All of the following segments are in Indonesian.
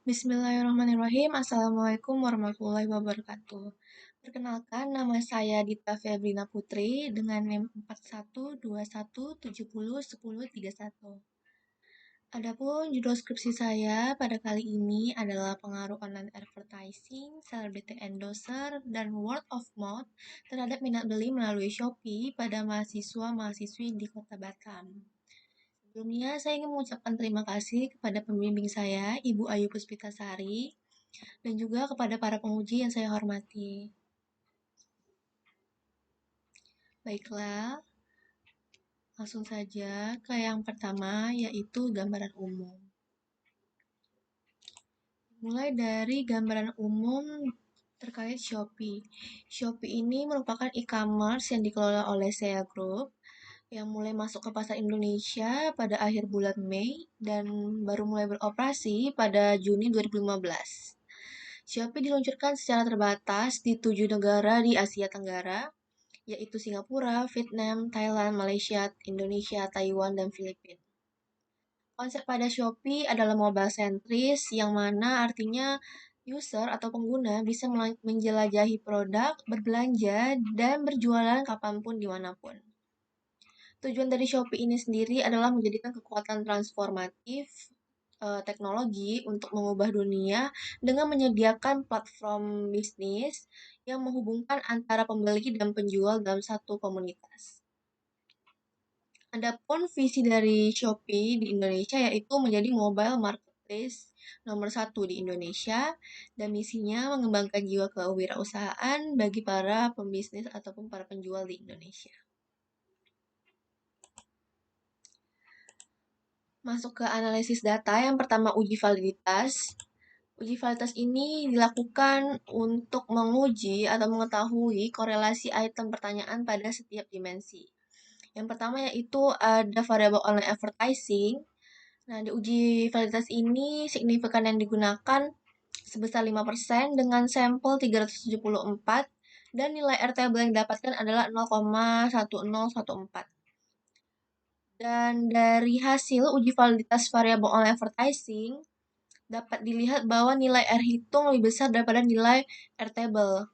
Bismillahirrahmanirrahim. Assalamualaikum warahmatullahi wabarakatuh. Perkenalkan, nama saya Dita Febrina Putri dengan NIM 4121701031. Adapun judul skripsi saya pada kali ini adalah pengaruh online advertising, celebrity endorser, dan word of mouth terhadap minat beli melalui Shopee pada mahasiswa-mahasiswi di Kota Batam. Sebelumnya, saya ingin mengucapkan terima kasih kepada pembimbing saya, Ibu Ayu Puspitasari, dan juga kepada para penguji yang saya hormati. Baiklah, langsung saja ke yang pertama, yaitu gambaran umum. Mulai dari gambaran umum terkait Shopee. Shopee ini merupakan e-commerce yang dikelola oleh SEA Group yang mulai masuk ke pasar Indonesia pada akhir bulan Mei dan baru mulai beroperasi pada Juni 2015. Shopee diluncurkan secara terbatas di 7 negara di Asia Tenggara, yaitu Singapura, Vietnam, Thailand, Malaysia, Indonesia, Taiwan, dan Filipina. Konsep pada Shopee adalah mobile centris, yang mana artinya user atau pengguna bisa menjelajahi produk, berbelanja, dan berjualan kapanpun dimanapun. Tujuan dari Shopee ini sendiri adalah menjadikan kekuatan transformatif teknologi untuk mengubah dunia dengan menyediakan platform bisnis yang menghubungkan antara pembeli dan penjual dalam satu komunitas. Adapun visi dari Shopee di Indonesia yaitu menjadi mobile marketplace nomor 1 di Indonesia, dan misinya mengembangkan jiwa kewirausahaan bagi para pembisnis ataupun para penjual di Indonesia. Masuk ke analisis data, yang pertama uji validitas. Uji validitas ini dilakukan untuk menguji atau mengetahui korelasi item pertanyaan pada setiap dimensi. Yang pertama yaitu ada variabel online advertising. Nah, di uji validitas ini signifikan yang digunakan sebesar 5% dengan sampel 374 dan nilai RTB yang didapatkan adalah 0,1014. Dan dari hasil uji validitas variabel online advertising, dapat dilihat bahwa nilai R hitung lebih besar daripada nilai R table,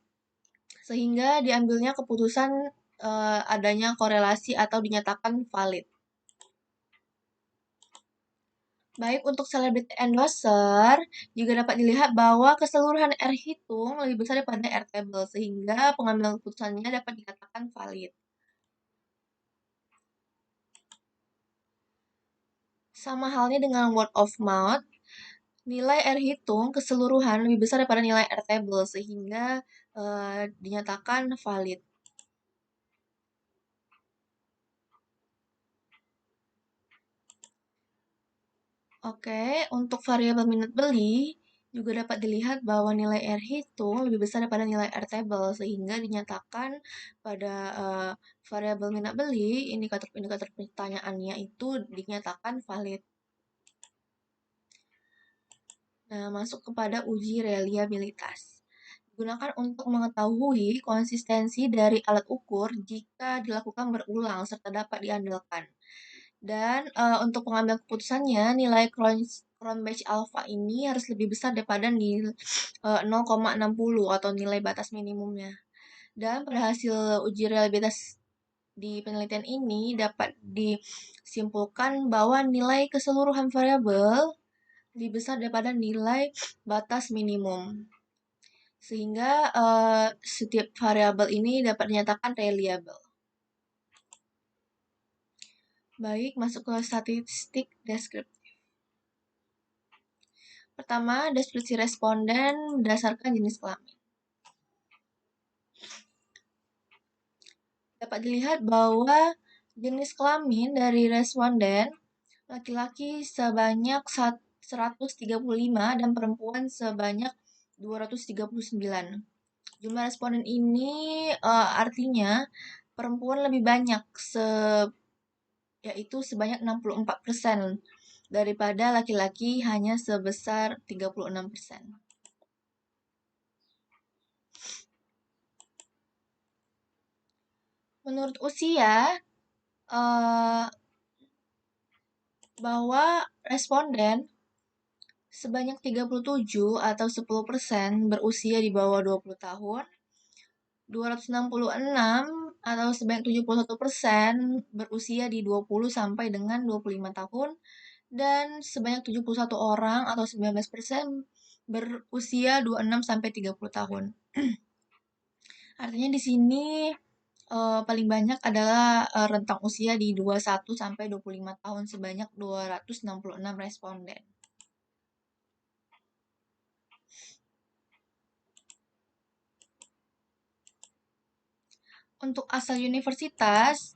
sehingga diambilnya keputusan adanya korelasi atau dinyatakan valid. Baik untuk celebrity endorser, juga dapat dilihat bahwa keseluruhan R hitung lebih besar daripada R table, sehingga pengambilan keputusannya dapat dikatakan valid. Sama halnya dengan word of mouth, nilai R hitung keseluruhan lebih besar daripada nilai R table, sehingga dinyatakan valid. Oke, untuk variabel minat beli juga dapat dilihat bahwa nilai R hitung lebih besar daripada nilai R table, sehingga dinyatakan pada variabel minat beli indikator-indikator pertanyaannya itu dinyatakan valid. Nah, masuk kepada uji reliabilitas. Digunakan untuk mengetahui konsistensi dari alat ukur jika dilakukan berulang serta dapat diandalkan. Dan untuk pengambilan keputusannya, nilai Cron Batch Alpha ini harus lebih besar daripada 0,60 atau nilai batas minimumnya. Dan pada hasil uji reliabilitas di penelitian ini dapat disimpulkan bahwa nilai keseluruhan variabel lebih besar daripada nilai batas minimum. Sehingga setiap variabel ini dapat dinyatakan reliable. Baik, masuk ke statistik deskriptif. Pertama, deskripsi responden berdasarkan jenis kelamin. Dapat dilihat bahwa jenis kelamin dari responden laki-laki sebanyak 135 dan perempuan sebanyak 239. Jumlah responden ini artinya perempuan lebih banyak, yaitu sebanyak 64%, daripada laki-laki hanya sebesar 36%. Menurut usia, bahwa responden Sebanyak 37 atau 10% berusia di bawah 20 tahun, 266 atau sebanyak 71% berusia di 20 sampai dengan 25 tahun, dan sebanyak 71 orang atau 19% berusia 26 sampai 30 tahun. Artinya di sini paling banyak adalah rentang usia di 21 sampai 25 tahun sebanyak 266 responden. Untuk asal universitas,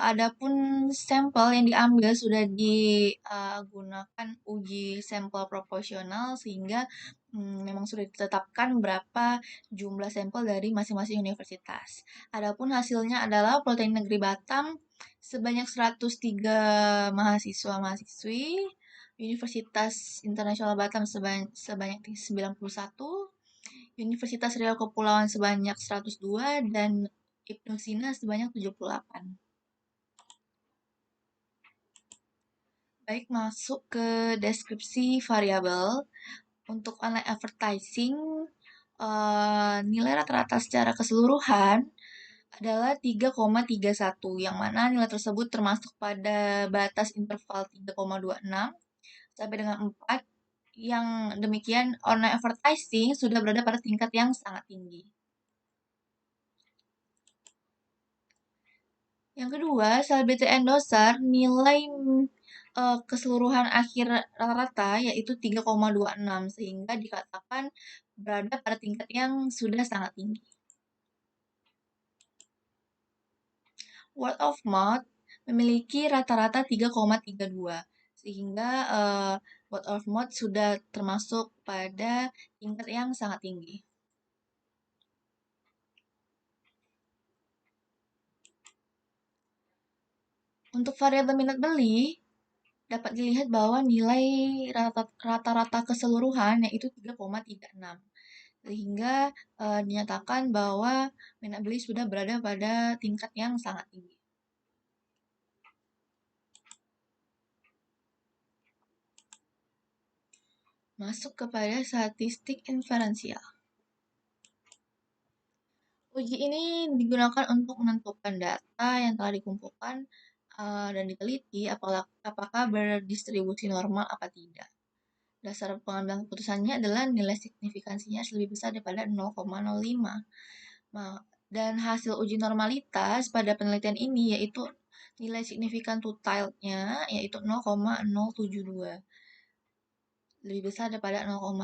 adapun sampel yang diambil sudah digunakan uji sampel proporsional sehingga memang sudah ditetapkan berapa jumlah sampel dari masing-masing universitas. Adapun hasilnya adalah Politeknik Negeri Batam sebanyak 103 mahasiswa-mahasiswi, Universitas Internasional Batam sebanyak 91, Universitas Riau Kepulauan sebanyak 102, dan Ibnu Sina sebanyak 78. Baik, masuk ke deskripsi variabel. Untuk online advertising, nilai rata-rata secara keseluruhan adalah 3,31, yang mana nilai tersebut termasuk pada batas interval 3,26 sampai dengan 4, yang demikian online advertising sudah berada pada tingkat yang sangat tinggi. Yang kedua, celebrity endorser nilai keseluruhan akhir rata-rata yaitu 3,26 sehingga dikatakan berada pada tingkat yang sudah sangat tinggi. Word of mouth memiliki rata-rata 3,32 sehingga word of mouth sudah termasuk pada tingkat yang sangat tinggi. Untuk variabel minat beli, dapat dilihat bahwa nilai rata-rata keseluruhan yaitu 3,36. Sehingga dinyatakan bahwa minat beli sudah berada pada tingkat yang sangat tinggi. Masuk kepada statistik inferensial. Uji ini digunakan untuk menentukan data yang telah dikumpulkan dan diteliti apakah berdistribusi normal apa tidak. Dasar pengambilan keputusannya adalah nilai signifikansinya lebih besar daripada 0,05. Dan hasil uji normalitas pada penelitian ini yaitu nilai signifikan totalnya yaitu 0,072. Lebih besar daripada 0,05.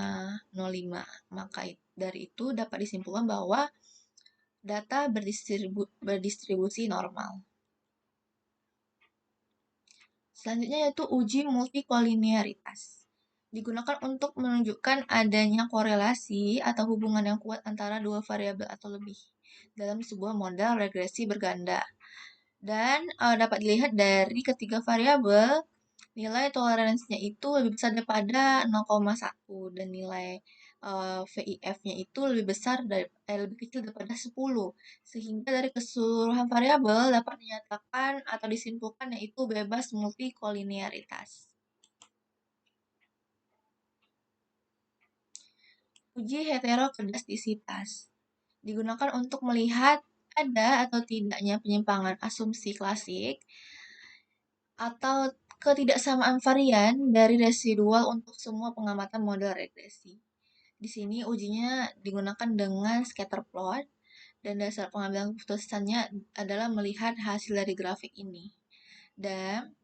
Maka dari itu dapat disimpulkan bahwa data berdistribusi normal. Selanjutnya yaitu uji multikolinearitas. Digunakan untuk menunjukkan adanya korelasi atau hubungan yang kuat antara dua variabel atau lebih dalam sebuah model regresi berganda. Dan dapat dilihat dari ketiga variabel, nilai toleransinya itu lebih besar daripada 0,1 dan nilai VIF-nya itu lebih kecil daripada 10. Sehingga dari keseluruhan variabel dapat dinyatakan atau disimpulkan yaitu bebas multikolinearitas. Uji heterokedastisitas digunakan untuk melihat ada atau tidaknya penyimpangan asumsi klasik atau ketidaksamaan varian dari residual untuk semua pengamatan model regresi. Di sini ujinya digunakan dengan scatter plot dan dasar pengambilan keputusannya adalah melihat hasil dari grafik ini. Dan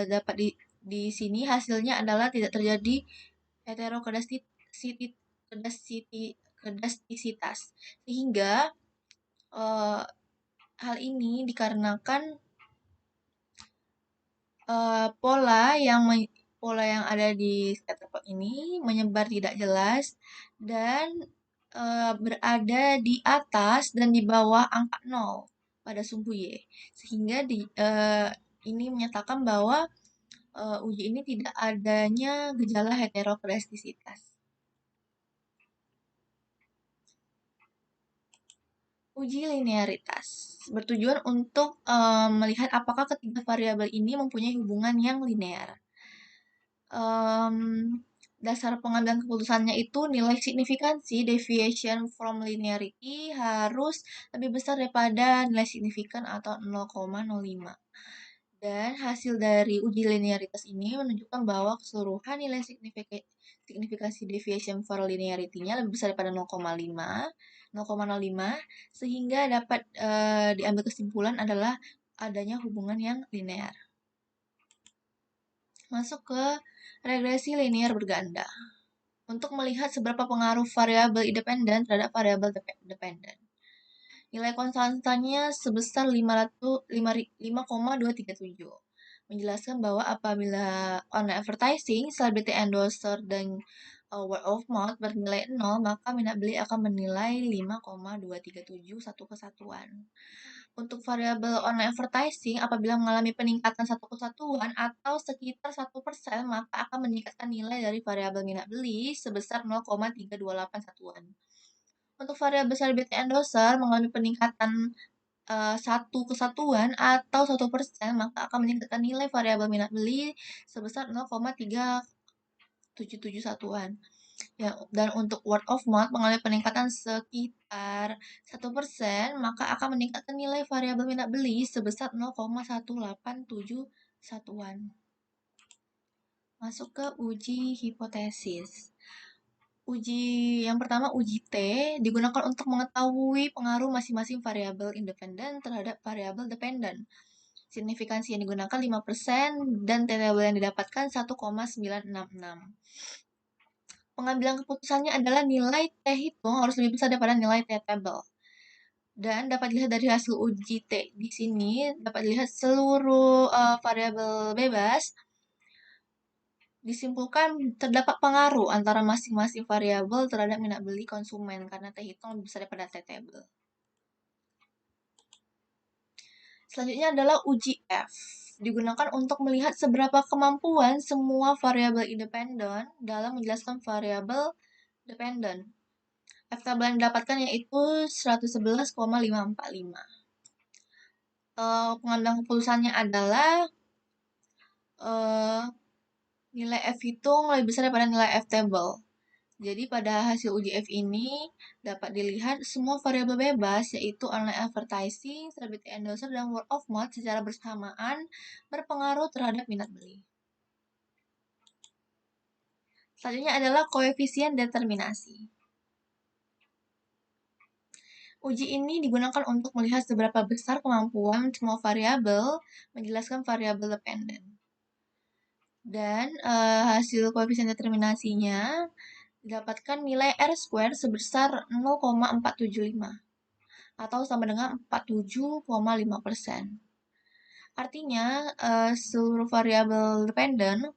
dapat di sini hasilnya adalah tidak terjadi heterokedastisitas sehingga hal ini dikarenakan pola yang ada di scatterplot ini menyebar tidak jelas dan berada di atas dan di bawah angka 0 pada sumbu Y. Sehingga ini menyatakan bahwa uji ini tidak adanya gejala heterokedastisitas. Uji linearitas bertujuan untuk melihat apakah ketiga variabel ini mempunyai hubungan yang linear. Em, Dasar pengambilan keputusannya itu nilai signifikansi deviation from linearity harus lebih besar daripada nilai signifikan atau 0,05. Dan hasil dari uji linearitas ini menunjukkan bahwa keseluruhan nilai signifikansi deviation for linearity-nya lebih besar daripada 0,05, sehingga dapat diambil kesimpulan adalah adanya hubungan yang linear. Masuk ke regresi linear berganda. Untuk melihat seberapa pengaruh variabel independen terhadap variabel dependen. Nilai konstantanya sebesar 5,237. Menjelaskan bahwa apabila online advertising, celebrity endorser, dan word of mouth bernilai 0, maka minat beli akan menilai 5,237 satu kesatuan. Untuk variabel online advertising, apabila mengalami peningkatan satu kesatuan atau sekitar 1%, maka akan meningkatkan nilai dari variabel minat beli sebesar 0,328 satuan. Untuk variabel celebrity endorser mengalami peningkatan 1 kesatuan atau 1%, maka akan meningkatkan nilai variabel minat beli sebesar 0,377 satuan. Ya, dan untuk word of mouth mengalami peningkatan sekitar 1%, maka akan meningkatkan nilai variabel minat beli sebesar 0,187 satuan. Masuk ke uji hipotesis. Yang pertama, uji T, digunakan untuk mengetahui pengaruh masing-masing variabel independen terhadap variabel dependen. Signifikansi yang digunakan 5% dan T-table yang didapatkan 1,966. Pengambilan keputusannya adalah nilai T hitung harus lebih besar daripada nilai T-table. Dan dapat dilihat dari hasil uji T di sini, dapat dilihat seluruh variabel bebas. Disimpulkan terdapat pengaruh antara masing-masing variabel terhadap minat beli konsumen karena T hitung lebih besar daripada T-table. Selanjutnya adalah uji F. Digunakan untuk melihat seberapa kemampuan semua variabel independen dalam menjelaskan variabel dependen. F-tabel yang didapatkan yaitu 111,545. Pengambilan keputusannya adalah nilai F hitung lebih besar daripada nilai F-table. Jadi pada hasil uji F ini dapat dilihat semua variabel bebas yaitu online advertising, celebrity endorser, dan word of mouth secara bersamaan berpengaruh terhadap minat beli. Selanjutnya adalah koefisien determinasi. Uji ini digunakan untuk melihat seberapa besar kemampuan semua variabel menjelaskan variabel dependen. Dan hasil koefisien determinasinya didapatkan nilai R² sebesar 0,475 atau sama dengan 47,5%. Artinya, seluruh variabel dependen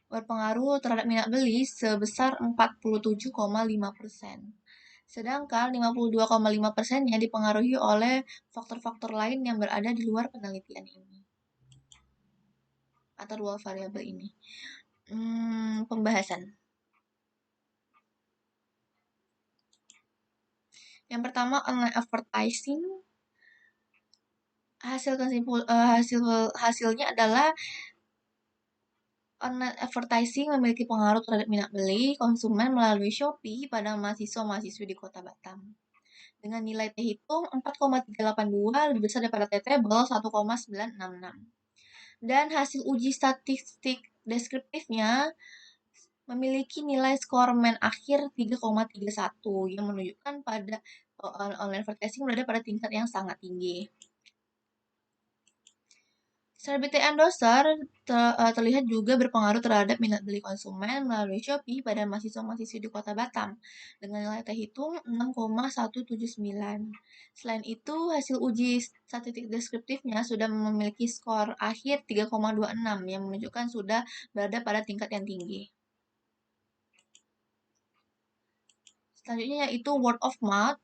berpengaruh terhadap minat beli sebesar 47,5%. Sedangkan 52,5%-nya dipengaruhi oleh faktor-faktor lain yang berada di luar penelitian ini. Atau dua variabel ini. Pembahasan. Yang pertama, online advertising. Hasilnya adalah online advertising memiliki pengaruh terhadap minat beli konsumen melalui Shopee pada mahasiswa-mahasiswi di Kota Batam. Dengan nilai T hitung 4,382 lebih besar daripada T-table 1,966. Dan hasil uji statistik deskriptifnya memiliki nilai skormen akhir 3,31 yang menunjukkan pada online advertising berada pada tingkat yang sangat tinggi. Celebrity endorser terlihat juga berpengaruh terhadap minat beli konsumen melalui Shopee pada mahasiswa-mahasiswi di Kota Batam dengan nilai T hitung 6,179. Selain itu, hasil uji statistik deskriptifnya sudah memiliki skor akhir 3,26 yang menunjukkan sudah berada pada tingkat yang tinggi. Selanjutnya yaitu word of mouth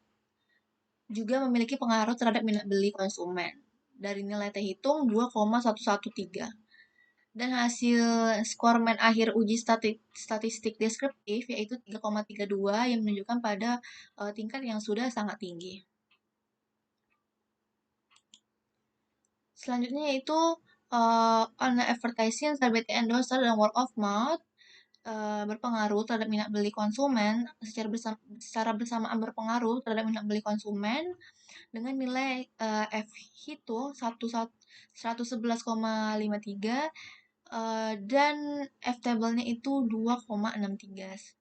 juga memiliki pengaruh terhadap minat beli konsumen. Dari nilai T hitung 2,113. Dan hasil skormen akhir uji statistik deskriptif yaitu 3,32 yang menunjukkan pada tingkat yang sudah sangat tinggi. Selanjutnya yaitu online advertising, celebrity endorser, dan word of mouth berpengaruh terhadap minat beli konsumen secara bersamaan berpengaruh terhadap minat beli konsumen dengan nilai F hitung 111,53 dan F table-nya itu 2,63.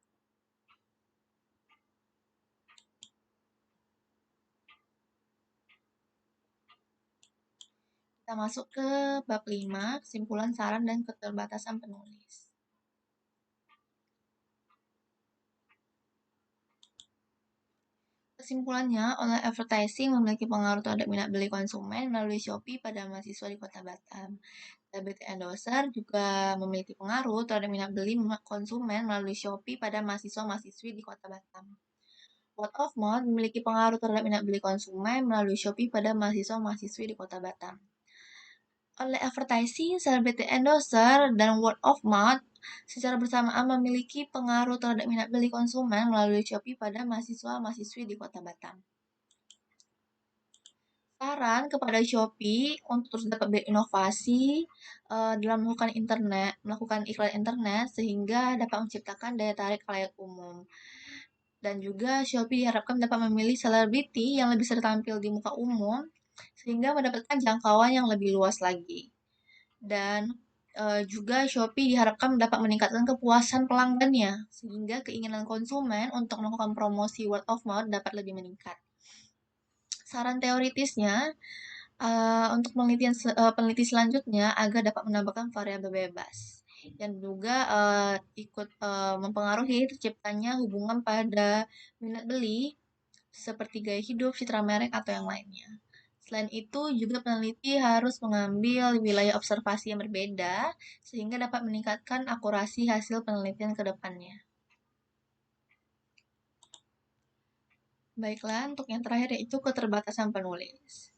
Kita masuk ke bab 5, kesimpulan, saran, dan keterbatasan penulis. Kesimpulannya, online advertising memiliki pengaruh terhadap minat beli konsumen melalui Shopee pada mahasiswa di Kota Batam. Celebrity endorser juga memiliki pengaruh terhadap minat beli konsumen melalui Shopee pada mahasiswa-mahasiswi di Kota Batam. Word of mouth memiliki pengaruh terhadap minat beli konsumen melalui Shopee pada mahasiswa-mahasiswi di Kota Batam. Online advertising, celebrity endorser, dan word of mouth secara bersamaan memiliki pengaruh terhadap minat beli konsumen melalui Shopee pada mahasiswa-mahasiswi di Kota Batam. Saran kepada Shopee untuk terus dapat berinovasi dalam melakukan iklan internet sehingga dapat menciptakan daya tarik khalayak umum. Dan juga Shopee diharapkan dapat memilih selebriti yang lebih sering tampil di muka umum sehingga mendapatkan jangkauan yang lebih luas lagi. Dan juga Shopee diharapkan dapat meningkatkan kepuasan pelanggannya sehingga keinginan konsumen untuk melakukan promosi word of mouth dapat lebih meningkat. Saran teoritisnya, untuk peneliti selanjutnya agar dapat menambahkan variabel bebas yang juga ikut mempengaruhi terciptanya hubungan pada minat beli seperti gaya hidup, citra merek, atau yang lainnya. Selain itu, juga peneliti harus mengambil wilayah observasi yang berbeda sehingga dapat meningkatkan akurasi hasil penelitian ke depannya. Baiklah, untuk yang terakhir yaitu keterbatasan penulis.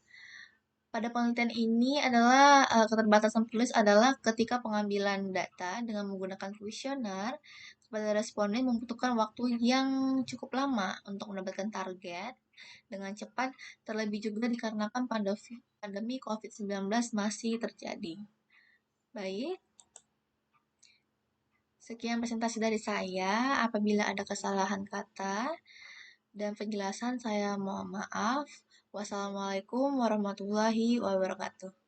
Pada penelitian ini adalah keterbatasan penulis adalah ketika pengambilan data dengan menggunakan kuesioner kepada responden membutuhkan waktu yang cukup lama untuk mendapatkan target dengan cepat, terlebih juga dikarenakan pandemi COVID-19 masih terjadi. Baik, sekian presentasi dari saya. Apabila ada kesalahan kata dan penjelasan, saya mohon maaf. Wassalamualaikum warahmatullahi wabarakatuh.